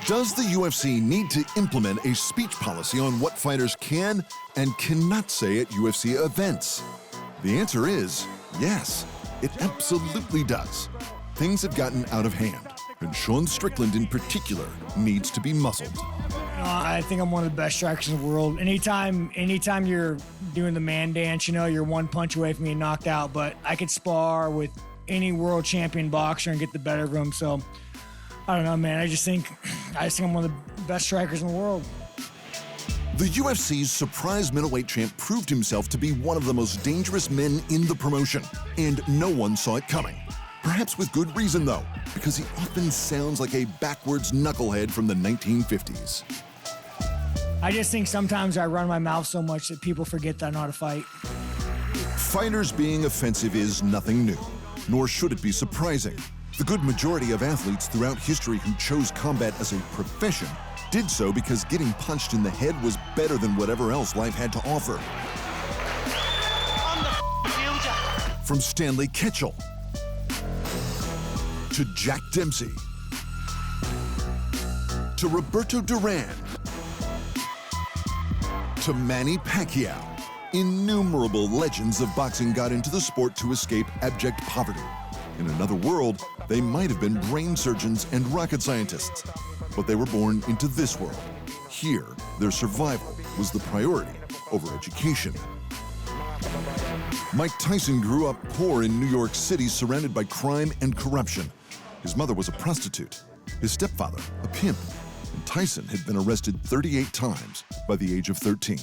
Does the UFC need to implement a speech policy on what fighters can and cannot say at UFC events? The answer is yes, it absolutely does. Things have gotten out of hand, and Sean Strickland in particular needs to be muzzled. I think I'm one of the best strikers in the world. Anytime you're doing the man dance, you're one punch away from being knocked out, but I could spar with any world champion boxer and get the better of him. So I don't know, man. I just think I'm one of the best strikers in the world. The UFC's surprise middleweight champ proved himself to be one of the most dangerous men in the promotion, and no one saw it coming. Perhaps with good reason, though, because he often sounds like a backwards knucklehead from the 1950s. I just think sometimes I run my mouth so much that people forget that I know how to fight. Fighters being offensive is nothing new, nor should it be surprising. The good majority of athletes throughout history who chose combat as a profession did so because getting punched in the head was better than whatever else life had to offer. From Stanley Ketchel to Jack Dempsey to Roberto Duran to Manny Pacquiao, innumerable legends of boxing got into the sport to escape abject poverty. In another world, they might have been brain surgeons and rocket scientists, but they were born into this world. Here, their survival was the priority over education. Mike Tyson grew up poor in New York City, surrounded by crime and corruption. His mother was a prostitute, his stepfather a pimp, and Tyson had been arrested 38 times by the age of 13.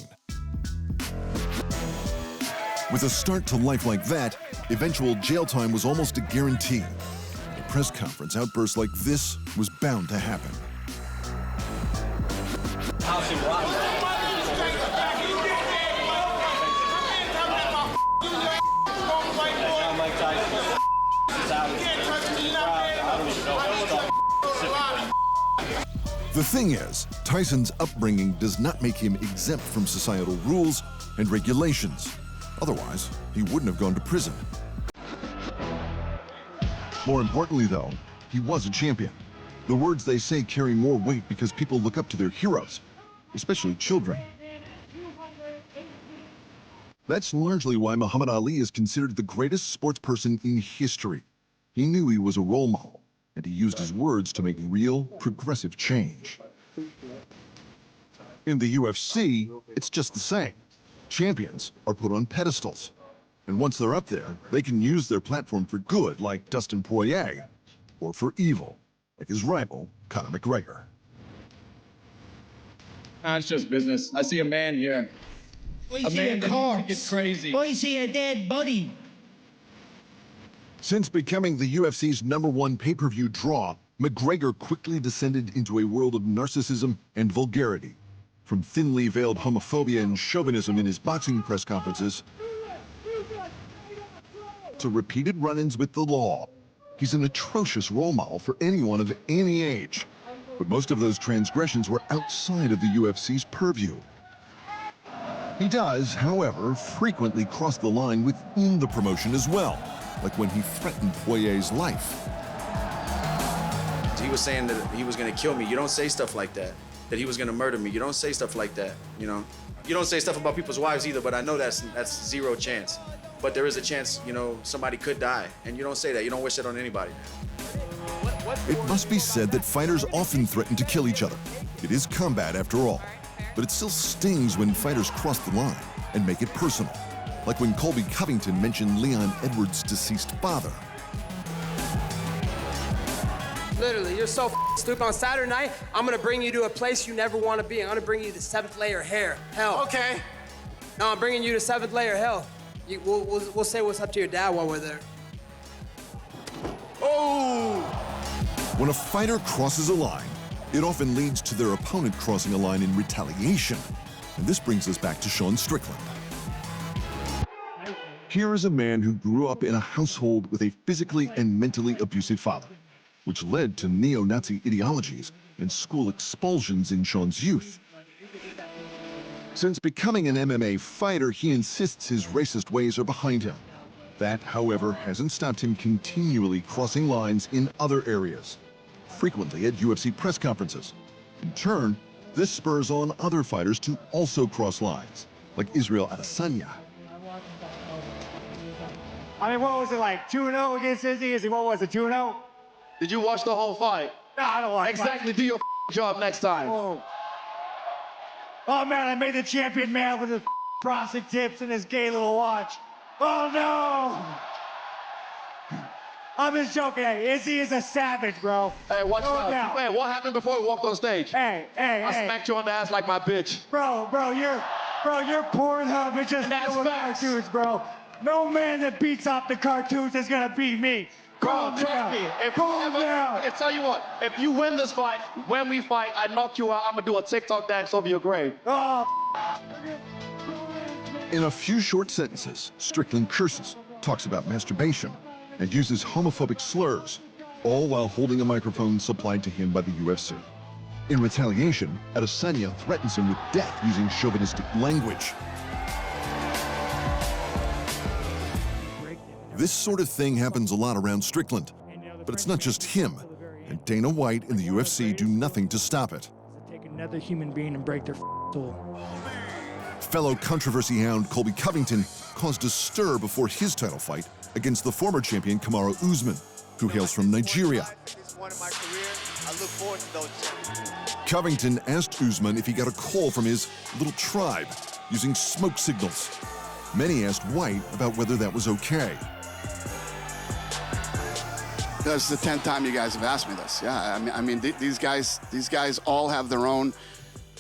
With a start to life like that, eventual jail time was almost a guarantee. At a press conference, outbursts like this was bound to happen. The thing is, Tyson's upbringing does not make him exempt from societal rules and regulations. Otherwise, he wouldn't have gone to prison. More importantly, though, he was a champion. The words they say carry more weight because people look up to their heroes, especially children. That's largely why Muhammad Ali is considered the greatest sportsperson in history. He knew he was a role model, and he used his words to make real, progressive change. In the UFC, it's just the same. Champions are put on pedestals, and once they're up there, they can use their platform for good, like Dustin Poirier, or for evil, like his rival, Conor McGregor. It's just business. I see a man here. We see a corpse. It's crazy. We see a dead body. Since becoming the UFC's #1 pay-per-view draw, McGregor quickly descended into a world of narcissism and vulgarity. From thinly veiled homophobia and chauvinism in his boxing press conferences to repeated run-ins with the law, he's an atrocious role model for anyone of any age. But most of those transgressions were outside of the UFC's purview. He does, however, frequently cross the line within the promotion as well, like when he threatened Poirier's life. He was saying that he was gonna kill me. You don't say stuff like that. That he was gonna murder me. You don't say stuff like that, You don't say stuff about people's wives either, but I know that's zero chance. But there is a chance, somebody could die, and you don't say that. You don't wish that on anybody. It must be said that fighters often threaten to kill each other. It is combat after all, but it still stings when fighters cross the line and make it personal, like when Colby Covington mentioned Leon Edwards' deceased father. Literally, you're so stupid. On Saturday night, I'm gonna bring you to a place you never want to be. I'm gonna bring you to 7th layer hell. Okay. No, I'm bringing you to 7th layer hell. We'll say what's up to your dad while we're there. Oh! When a fighter crosses a line, it often leads to their opponent crossing a line in retaliation. And this brings us back to Sean Strickland. Here is a man who grew up in a household with a physically and mentally abusive father, which led to neo-Nazi ideologies and school expulsions in Sean's youth. Since becoming an MMA fighter, he insists his racist ways are behind him. That, however, hasn't stopped him continually crossing lines in other areas, frequently at UFC press conferences, In turn, this spurs on other fighters to also cross lines, like Israel Adesanya. I mean, what was it like, 2-0 against Izzy? What was it, 2-0? Did you watch the whole fight? No, I don't like Exactly. Do your job next time. Oh. Oh, man, I made the champion man with his frosted tips and his gay little watch. Oh, no! I'm just joking. Hey, Izzy is a savage, bro. Hey, watch out. Now. Hey, what happened before we walked on stage? Hey, I smacked you on the ass like my bitch. Bro, your Pornhub is just That's filled with facts. cartoons, bro. No man that beats off the cartoons is gonna beat me. Bro, trust me. Calm down. I tell you what, if you win this fight, when we fight, I knock you out, I'm gonna do a TikTok dance over your grave. Oh, In a few short sentences, Strickland curses, talks about masturbation, and uses homophobic slurs, all while holding a microphone supplied to him by the UFC. In retaliation, Adesanya threatens him with death using chauvinistic language. This sort of thing happens a lot around Strickland, but it's not just him, and Dana White and the UFC do nothing to stop it. Take another human being and break their soul. Fellow controversy hound Colby Covington caused a stir before his title fight against the former champion Kamaru Usman, who hails from Nigeria. Covington asked Usman if he got a call from his little tribe using smoke signals. Many asked White about whether that was okay. That's the 10th time you guys have asked me this. Yeah, I mean, these guys all have their own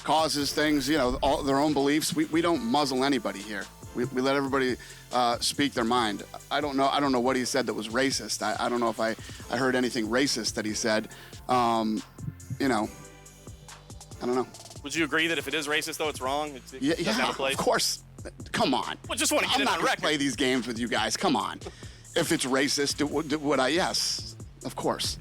causes, things, you know, all their own beliefs. We don't muzzle anybody here. We let everybody speak their mind. I don't know what he said that was racist. I don't know if I heard anything racist that he said. You know, I don't know. Would you agree that if it is racist, though, it's wrong? It doesn't have a place? Of course. Come on. Well, just want to get I'm it not on going to record. play these games with you guys. Come on. If it's racist, would I? Yes, of course.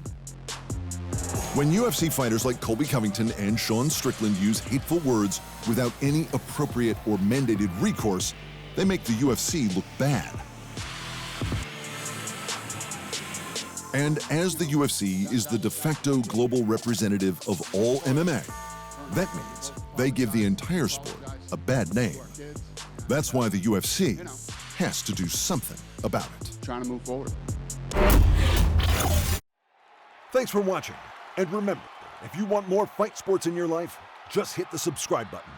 When UFC fighters like Colby Covington and Sean Strickland use hateful words without any appropriate or mandated recourse, they make the UFC look bad. And as the UFC is the de facto global representative of all MMA, that means they give the entire sport a bad name. That's why the UFC has to do something about it. Trying to move forward. Thanks for watching. And remember, if you want more fight sports in your life, just hit the subscribe button.